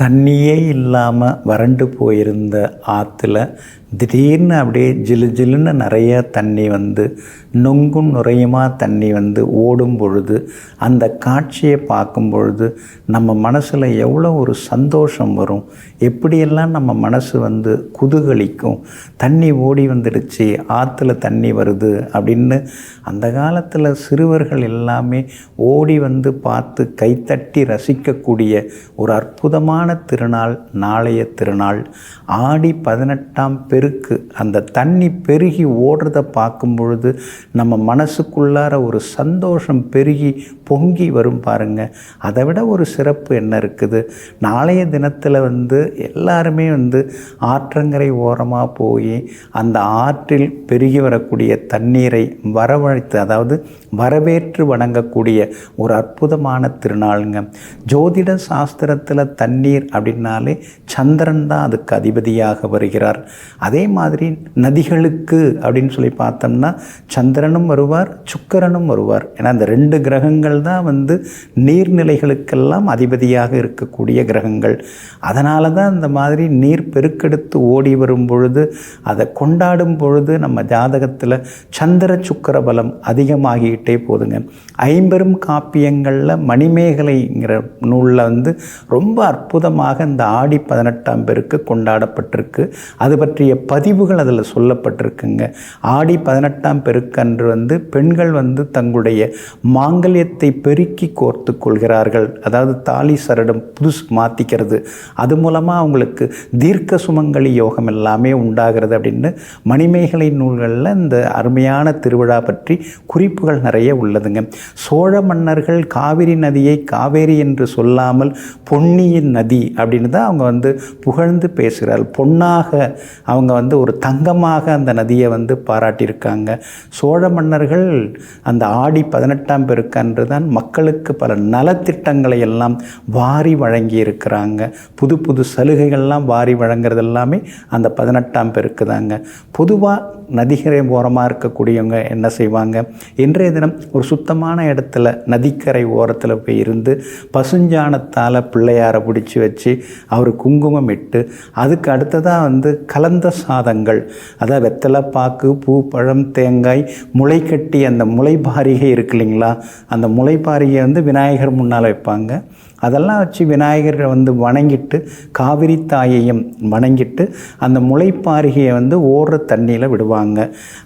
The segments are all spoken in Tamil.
தண்ணியே இல்லாமல் வறண்டு போயிருந்த ஆற்றுல திடீர்னு அப்படியே ஜிலு ஜிலுன்னு நிறைய தண்ணி வந்து நொங்கும் நுரையுமா தண்ணி வந்து ஓடும் பொழுது அந்த காட்சியை பார்க்கும் பொழுது நம்ம மனசில் எவ்வளோ ஒரு சந்தோஷம் வரும், எப்படியெல்லாம் நம்ம மனசு வந்து குதூகலிக்கும். தண்ணி ஓடி வந்துடுச்சு, ஆற்றுல தண்ணி வருது அப்படின்னு அந்த காலத்தில் சிறுவர்கள் எல்லாமே ஓடி வந்து பார்த்து கைத்தட்டி ரசிக்கக்கூடிய ஒரு அற்புதமான திருநாள் நாளைய திருநாள். ஆடி 18ஆம் பெருக்கு அந்த தண்ணி பெருகி ஓடுறதை பார்க்கும் பொழுது நம்ம மனசுக்குள்ளார ஒரு சந்தோஷம் பெருகி பொங்கி வரும் பாருங்க. அதை விட ஒரு சிறப்பு என்ன இருக்குது? நாளைய தினத்தில் வந்து எல்லாருமே வந்து ஆற்றங்கரை ஓரமாக போய் அந்த ஆற்றில் பெருகி வரக்கூடிய தண்ணீரை வரவழைத்து, அதாவது வரவேற்று வணங்கக்கூடிய ஒரு அற்புதமான திருநாளுங்க. ஜோதிட சாஸ்திரத்தில் தண்ணீர் அப்படின்னாலே சந்திரன் தான் அதுக்கு அதிபதியாக வருகிறார். அதே மாதிரி நதிகளுக்கு அப்படின்னு சொல்லி பார்த்தோம்னா சந்திரனும் வருவார், சுக்கிரனும் வருவார். ஏன்னா அந்த 2 கிரகங்கள் தான் வந்து நீர்நிலைகளுக்கெல்லாம் அதிபதியாக இருக்கக்கூடிய கிரகங்கள். அதனால தான் இந்த மாதிரி நீர் பெருக்கெடுத்து ஓடி வரும் பொழுது, அதை கொண்டாடும் பொழுது நம்ம ஜாதகத்தில் சந்திர சுக்கிர பலம் அதிகமாகிக்கிட்டே போதுங்க. 50 காப்பியங்களில் மணிமேகலைங்கிற நூலில் வந்து ரொம்ப அற்புதமாக இந்த ஆடி 18ஆம் பெருக்கு கொண்டாடப்பட்டிருக்கு. அது பற்றிய பதிவுகள் அதில் சொல்லப்பட்டிருக்குங்க. ஆடி 18ஆம் பெருக்கன்று வந்து பெண்கள் வந்து தங்களுடைய மாங்கல்யத்தை பெருக்கி கோர்த்து கொள்கிறார்கள். அதாவது தாலி சரடம் புதுசு மாற்றிக்கிறது, அது மூலமாக அவங்களுக்கு தீர்க்க சுமங்கலி யோகம் எல்லாமே உண்டாகிறது அப்படின்னு மணிமேகலை நூல்களில் இந்த அருமையான திருவிழா பற்றி குறிப்புகள் நிறைய உள்ளதுங்க. சோழ மன்னர்கள் காவிரி நதியை காவேரி என்று சொல்லாமல் பொன்னியின் நதி அப்படின்னு தான் அவங்க வந்து புகழ்ந்து பேசுகிறார். பொன்னாக அவங்க வந்து ஒரு தங்கமாக அந்த நதியை வந்து பாராட்டியிருக்காங்க. சோழ மன்னர்கள் அந்த ஆடி 18ஆம் பெருக்கன்று தான் மக்களுக்கு பல நலத்திட்டங்களை எல்லாம் வாரி வழங்கி இருக்கிறாங்க. புது புது சலுகைகள்லாம் வாரி வழங்குறது எல்லாமே அந்த 18ஆம் பெருக்கு தாங்க. பொதுவாக நதிக்கரை ஓரமாக இருக்கக்கூடியவங்க என்ன செய்வாங்க, இன்றைய தினம் ஒரு சுத்தமான இடத்துல நதிக்கரை ஓரத்தில் போய் இருந்து பசுஞ்சாணத்தால் பிள்ளையாரை பிடிச்சி வச்சு அவர் குங்குமம் இட்டு, அதுக்கு அடுத்ததாக வந்து கலந்த சாதங்கள், அதாவது வெத்தலை பாக்கு பூ பழம் தேங்காய் முளை கட்டி அந்த முளைப்பாரிகை இருக்கு இல்லைங்களா, அந்த முளைப்பாரிகை வந்து விநாயகர் முன்னால் வைப்பாங்க. அதெல்லாம் வச்சு விநாயகரை வந்து வணங்கிட்டு காவிரி தாயையும் வணங்கிட்டு அந்த முளைப்பாரிகையை வந்து ஓடுற தண்ணியில் விடுவாங்க.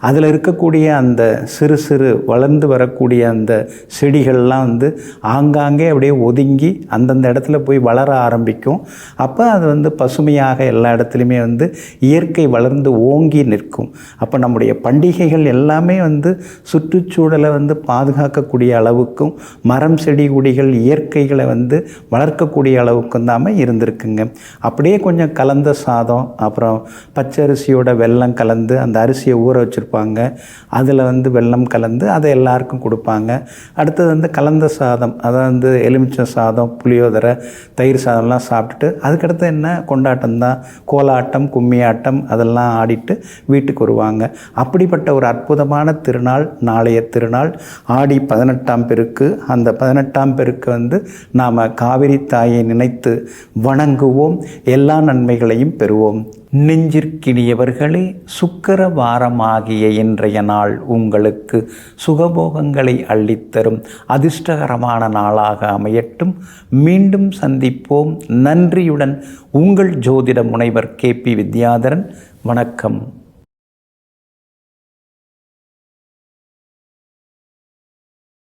அதில் இருக்கக்கூடிய அந்த சிறு சிறு வளர்ந்து வரக்கூடிய அந்த செடிகள்லாம் வந்து ஆங்காங்கே அப்படியே ஒதுங்கி அந்தந்த இடத்துல போய் வளர ஆரம்பிக்கும். அப்போ அது வந்து பசுமையாக எல்லா இடத்துலையுமே வந்து இயற்கை வளர்ந்து ஓங்கி நிற்கும். அப்போ நம்முடைய பண்டிகைகள் எல்லாமே வந்து சுற்றுச்சூழலை வந்து பாதுகாக்கக்கூடிய அளவுக்கும் மரம் செடி கொடிகள் இயற்கைகளை வந்து வளர்க்கக்கூடிய அளவுக்கும் தாம இருந்திருக்குங்க. அப்படியே கொஞ்சம் கலந்த சாதம், அப்புறம் பச்சரிசியோட வெல்லம் கலந்து அந்த அரிசியை ஊற வச்சுருப்பாங்க, அதில் வந்து வெல்லம் கலந்து அதை எல்லாருக்கும் கொடுப்பாங்க. அடுத்தது வந்து கலந்த சாதம், அதாவது வந்து எலுமிச்சை சாதம், புளியோதரை, தயிர் சாதம்லாம் சாப்பிட்டுட்டு அதுக்கடுத்து என்ன கொண்டாட்டம் தான், கோலாட்டம் கும்மியாட்டம் அதெல்லாம் ஆடிட்டு வீட்டுக்கு வருவாங்க. அப்படிப்பட்ட ஒரு அற்புதமான திருநாள் நாளைய திருநாள் ஆடி 18ஆம் பெருக்கு. அந்த 18ஆம் பெருக்கு வந்து நாம் காவிரி தாயை நினைத்து வணங்குவோம், எல்லா நன்மைகளையும் பெறுவோம். நெஞ்சிற்கினியவர்களே, சுக்கிர வாரமாகிய இன்றைய நாள் உங்களுக்கு சுகபோகங்களை அள்ளித்தரும் அதிர்ஷ்டகரமான நாளாக அமையட்டும். மீண்டும் சந்திப்போம். நன்றியுடன் உங்கள் ஜோதிட முனைவர் KP வித்யாதரன். வணக்கம்.